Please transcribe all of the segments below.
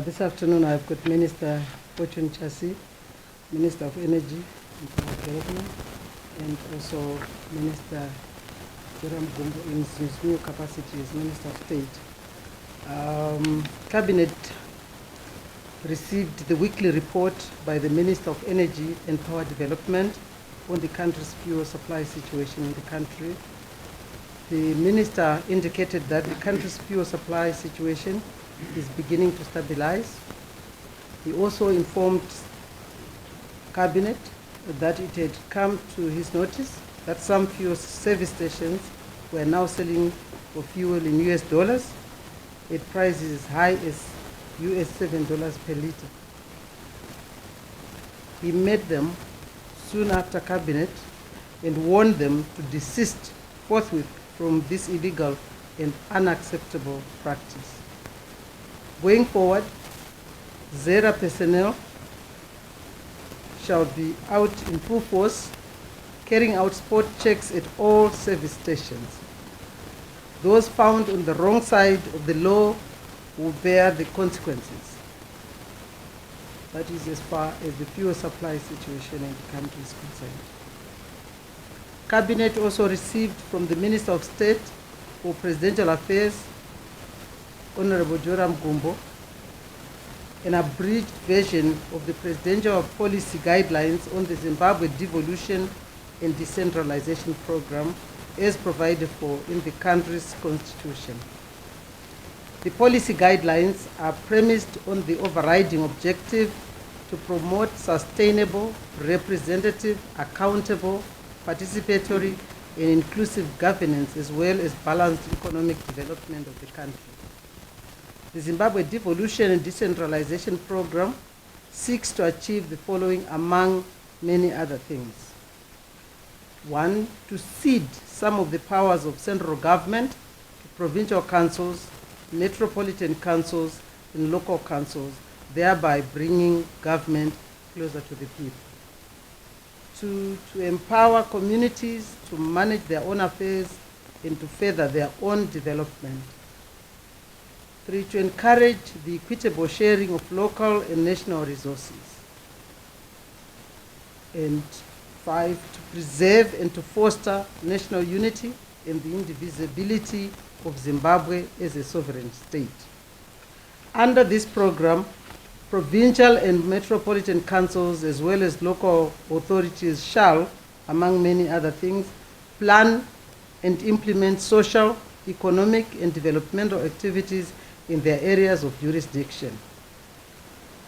This afternoon I've got Minister Fortune Chassis, Minister of Energy and Power Development, and also Minister Joram Gumbo in his new capacity as Minister of State. Cabinet received the weekly report by the Minister of Energy and Power Development on the country's fuel supply situation in the country. The Minister indicated that the country's fuel supply situation is beginning to stabilize. He also informed Cabinet that it had come to his notice that some fuel service stations were now selling for fuel in US dollars at prices as high as US $7 per liter. He met them soon after Cabinet and warned them to desist forthwith from this illegal and unacceptable practice. Going forward, ZERA personnel shall be out in full force, carrying out spot checks at all service stations. Those found on the wrong side of the law will bear the consequences. That is as far as the fuel supply situation in the country is concerned. Cabinet also received from the Minister of State for Presidential Affairs, Honorable Joram Gumbo, an abridged version of the Presidential Policy Guidelines on the Zimbabwe Devolution and Decentralization Program as provided for in the country's constitution. The policy guidelines are premised on the overriding objective to promote sustainable, representative, accountable, participatory, and inclusive governance as well as balanced economic development of the country. The Zimbabwe Devolution and Decentralization Program seeks to achieve the following among many other things. 1, to cede some of the powers of central government to provincial councils, metropolitan councils, and local councils, thereby bringing government closer to the people. 2, to empower communities to manage their own affairs and to further their own development. 3, to encourage the equitable sharing of local and national resources. And 5, to preserve and to foster national unity and the indivisibility of Zimbabwe as a sovereign state. Under this program, provincial and metropolitan councils as well as local authorities shall, among many other things, plan and implement social, economic, and developmental activities in their areas of jurisdiction.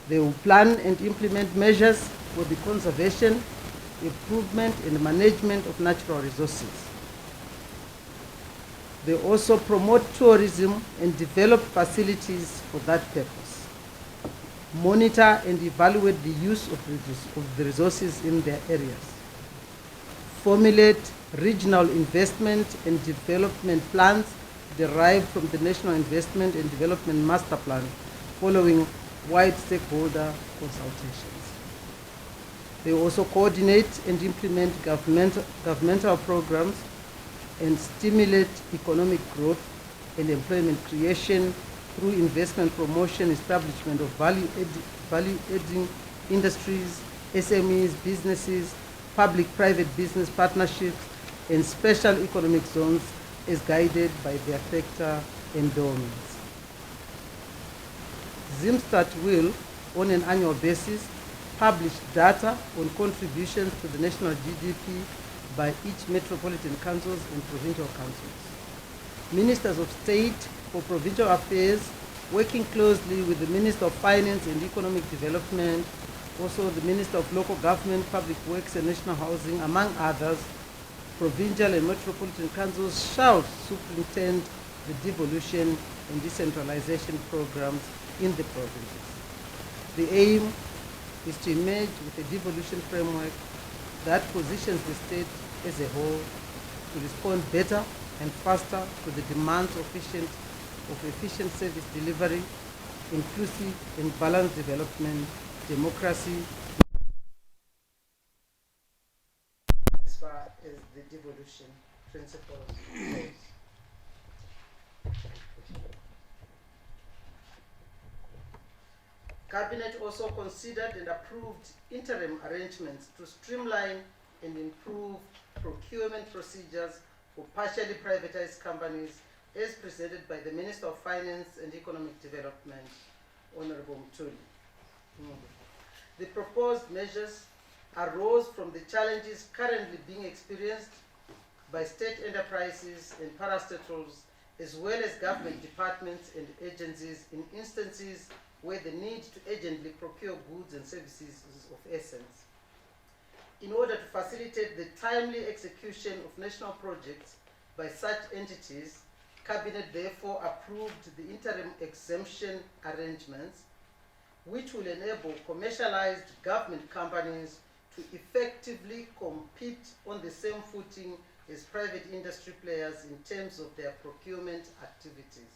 They will plan and implement measures for the conservation, improvement, and management of natural resources. They also promote tourism and develop facilities for that purpose. Monitor and evaluate the use of the resources in their areas. Formulate regional investment and development plans derived from the National Investment and Development Master Plan following wide stakeholder consultations. They also coordinate and implement governmental programs and stimulate economic growth and employment creation through investment promotion, establishment of value-adding industries, SMEs, businesses, public-private business partnerships, and special economic zones as guided by their sector endowments. Zimstat will, on an annual basis, publish data on contributions to the national GDP by each metropolitan councils and provincial councils. Ministers of State for Provincial Affairs, working closely with the Minister of Finance and Economic Development, also the Minister of Local Government, Public Works and National Housing, among others, provincial and metropolitan councils shall superintend the devolution and decentralization programs in the provinces. The aim is to emerge with a devolution framework that positions the state as a whole to respond better and faster to the demands of efficient service delivery, inclusive and balanced development, democracy, as far as the devolution principles goes. Cabinet also considered and approved interim arrangements to streamline and improve procurement procedures for partially privatized companies as presented by the Minister of Finance and Economic Development, Honorable Mtuli. The proposed measures arose from the challenges currently being experienced by state enterprises and parastatals, as well as government departments and agencies in instances where the need to urgently procure goods and services is of essence. In order to facilitate the timely execution of national projects by such entities, Cabinet therefore approved the interim exemption arrangements, which will enable commercialized government companies to effectively compete on the same footing as private industry players in terms of their procurement activities.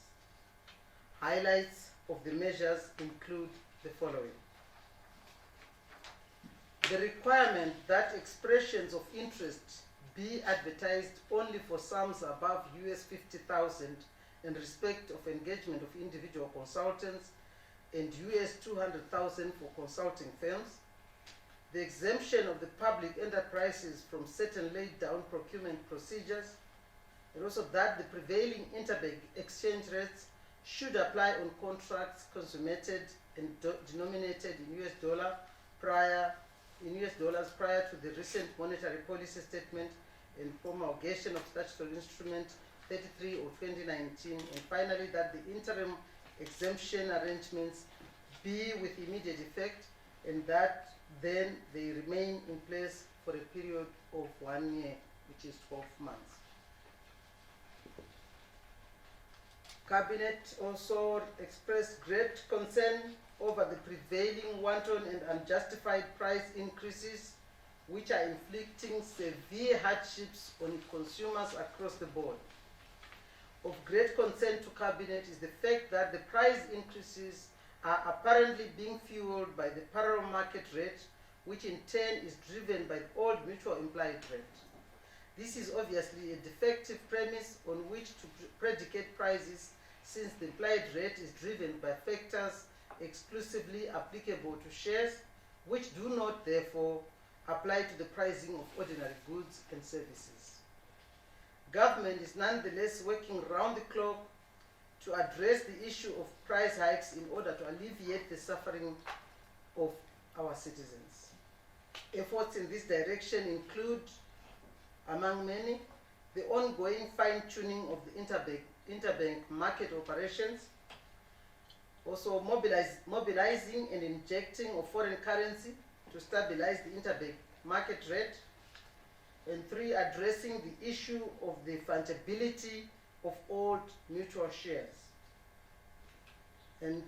Highlights of the measures include the following. The requirement that expressions of interest be advertised only for sums above US 50,000 in respect of engagement of individual consultants and US 200,000 for consulting firms. The exemption of the public enterprises from certain laid down procurement procedures, and also that the prevailing interbank exchange rates should apply on contracts consummated and denominated in US dollars prior to the recent monetary policy statement and promulgation of statutory instrument 33 of 2019, and finally that the interim exemption arrangements be with immediate effect and that then they remain in place for a period of 1 year, which is 12 months. Cabinet also expressed great concern over the prevailing wanton and unjustified price increases which are inflicting severe hardships on consumers across the board. Of great concern to Cabinet is the fact that the price increases are apparently being fueled by the parallel market rate, which in turn is driven by the old mutual implied rate. This is obviously a defective premise on which to predicate prices, since the implied rate is driven by factors exclusively applicable to shares, which do not therefore apply to the pricing of ordinary goods and services. Government is nonetheless working round the clock to address the issue of price hikes in order to alleviate the suffering of our citizens. Efforts in this direction include, among many, the ongoing fine-tuning of the interbank market operations, also mobilizing and injecting of foreign currency to stabilize the interbank market rate, and 3, addressing the issue of the fungibility of old mutual shares. And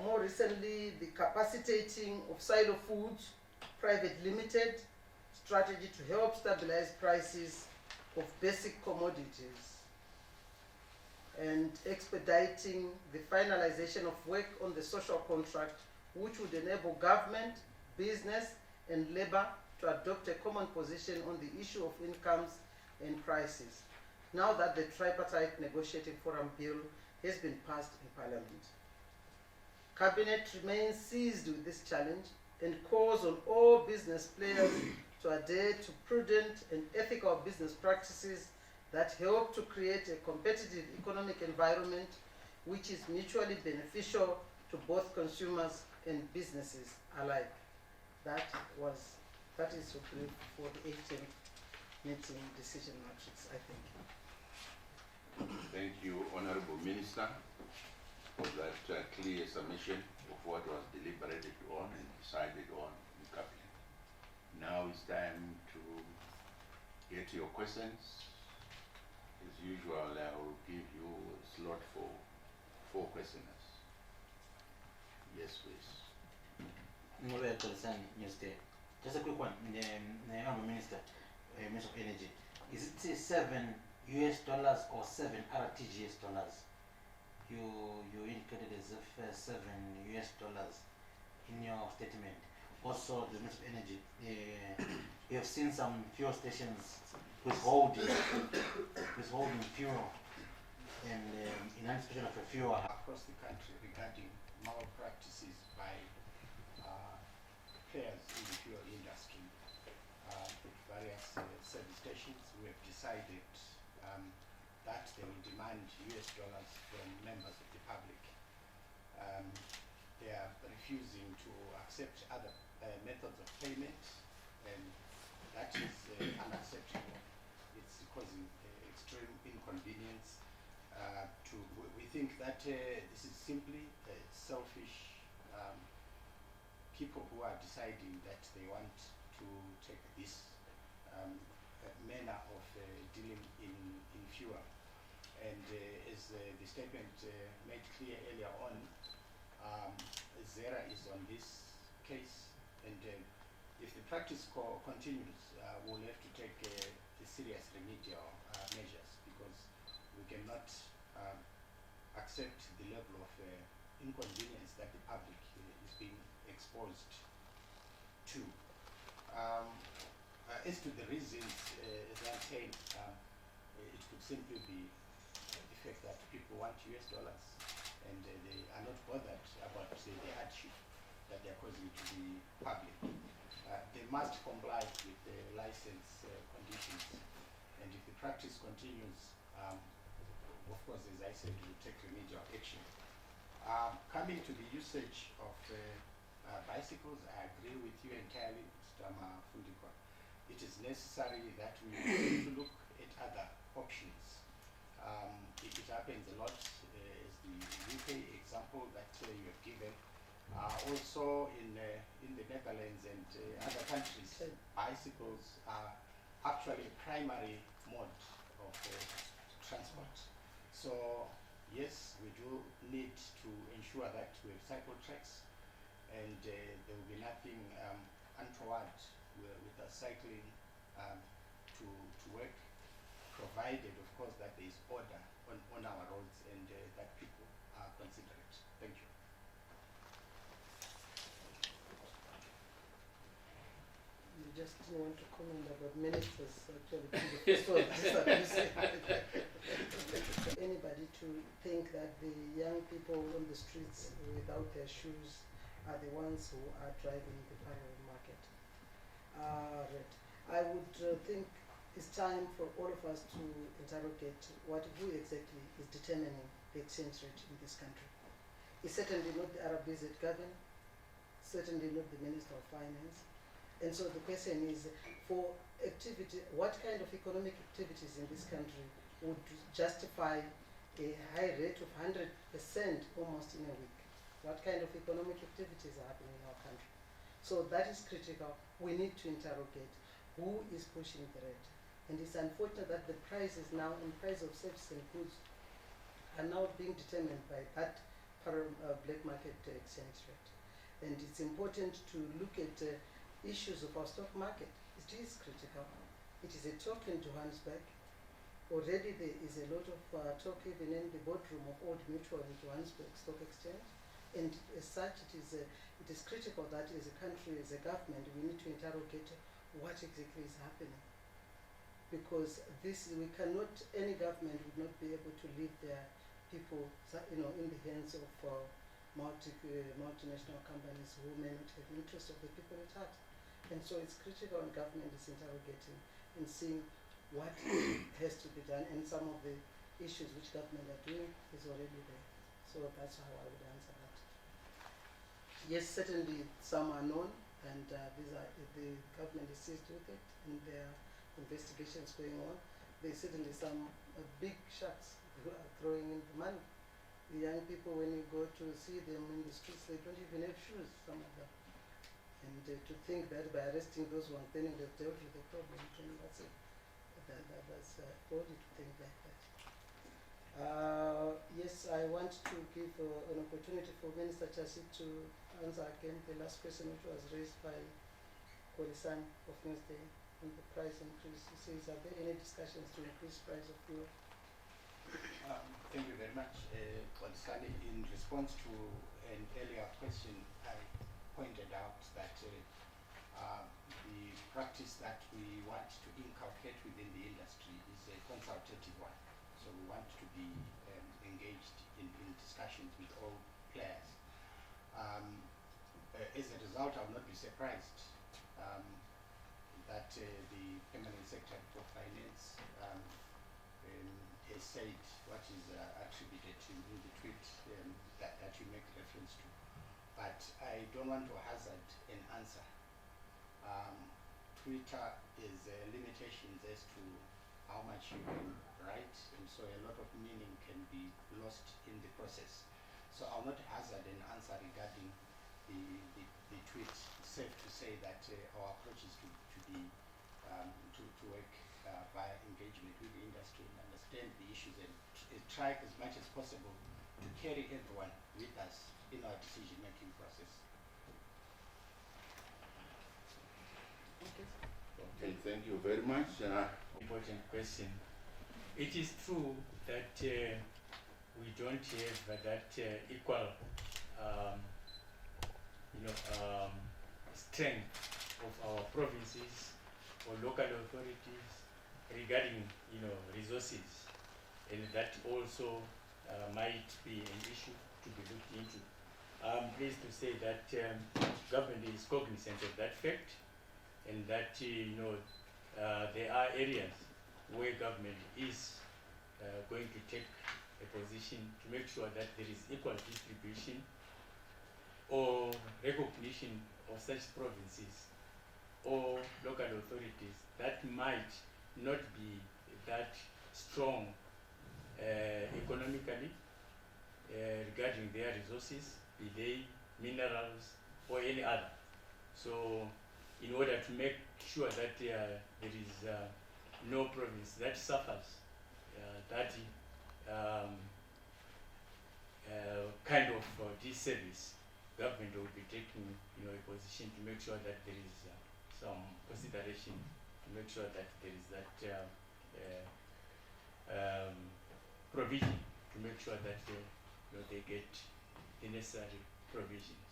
more recently, the capacitating of Silo Foods Private Limited strategy to help stabilize prices of basic commodities, and expediting the finalization of work on the social contract, which would enable government, business, and labor to adopt a common position on the issue of incomes and prices, now that the tripartite negotiating forum bill has been passed in Parliament. Cabinet remains seized with this challenge and calls on all business players to adhere to prudent and ethical business practices that help to create a competitive economic environment which is mutually beneficial to both consumers and businesses alike. That is so brief for the 18th meeting decision matrix, I think. Thank you, Honorable Minister, for that clear submission of what was deliberated on and decided on in Cabinet. Now it's time to get your questions. As usual, I will give you a slot for 4 questioners. Yes, please. Just a quick one, the Honorable Minister, Minister of Energy. Is it $7 US or 7 RTGS dollars? You indicated as if $7 US in your statement. Also, the Minister of Energy, we have seen some fuel stations withholding fuel, and in anticipation of a fuel across the country regarding malpractices by players in the fuel industry, various service stations who have decided that they will demand US dollars from members of the public. They are refusing to accept other methods of payment, and that is unacceptable. It's causing extreme inconvenience. We think that this is simply selfish people who are deciding that they want to take this manner of dealing in fuel. And as the statement made clear earlier on, ZERA is on this case, and if the practice continues, we'll have to take serious remedial measures, because we cannot accept the level of inconvenience that the public is being exposed to. As to the reasons, as I'm saying, it could simply be the fact that people want US dollars, and they are not bothered about the hardship that they're causing to the public. They must comply with the license conditions, and if the practice continues, of course, as I said, we'll take remedial action. Coming to the usage of bicycles, I agree with you entirely, Mr. Mafundikwa. It is necessary that we need to look at other options. It happens a lot, as the UK example that you have given. Also in the Netherlands and other countries, bicycles are actually a primary mode of transport. So yes, we do need to ensure that we have cycle tracks, and there will be nothing untoward with us cycling to work, provided, of course, that there is order on our roads, and that people are considerate. Thank you. You just didn't want to comment about ministers, actually. The first one, anybody to think that the young people on the streets without their shoes are the ones who are driving the parallel market. Right. I would think it's time for all of us to interrogate who exactly is determining the exchange rate in this country. It's certainly not the RBZ government, certainly not the Minister of Finance. And so the question is, for activity, what kind of economic activities in this country would justify a high rate of 100% almost in a week? What kind of economic activities are happening in our country? So that is critical. We need to interrogate who is pushing the rate. And it's unfortunate that the prices now, in price of services and goods, are now being determined by that black market exchange rate. And it's important to look at issues of our stock market. It is critical. It is a talk in Johannesburg. Already there is a lot of talk even in the boardroom of Old Mutual in Johannesburg Stock Exchange. And as such, it is critical that as a country, as a government, we need to interrogate what exactly is happening. Because any government would not be able to leave their people, in the hands of multinational companies who may not have interest of the people at heart. And so it's critical, and government is interrogating and seeing what has to be done, and some of the issues which government are doing is already there. So that's how I would answer that. Yes, certainly some are known, and the government is seized with it, and there are investigations going on. There's certainly some big sharks who are throwing in the money. The young people, when you go to see them in the streets, they don't even have shoes, some of them. And to think that by arresting those ones, then they've dealt with the problem, then that's it. That's folly to think like that. Yes, I want to give an opportunity for Minister Chasi to answer again the last question, which was raised by Kolisan of Newsday on the price increase. He says, are there any discussions to increase price of fuel? Thank you very much. Kolisan, in response to an earlier question, I pointed out that the practice that we want to inculcate within the industry is a consultative one. So we want to be engaged in discussions with all players. As a result, I will not be surprised that the Permanent Secretary for Finance has said what is attributed to in the tweet that you make reference to. But I don't want to hazard an answer. Twitter is limitations as to how much you can write, and so a lot of meaning can be lost in the process. So I'll not hazard an answer regarding the tweet. It's safe to say that our approach is to work via engagement with the industry and understand the issues and try as much as possible to carry everyone with us in our decision-making process. Okay, thank you very much. Important question. It is true that we don't have that equal, strength of our provinces or local authorities regarding, resources, and that also might be an issue to be looked into. I'm pleased to say that government is cognizant of that fact, and that there are areas where government is going to take a position to make sure that there is equal distribution or recognition of such provinces or local authorities that might not be that strong economically regarding their resources, be they minerals or any other. So in order to make sure that there is no province that suffers that kind of disservice, government will be taking a position to make sure that there is some consideration to make sure that there is that provision to make sure that they get the necessary provisions.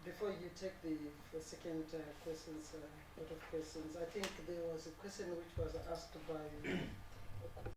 Before you take the second questions, lot of questions, I think there was a question which was asked by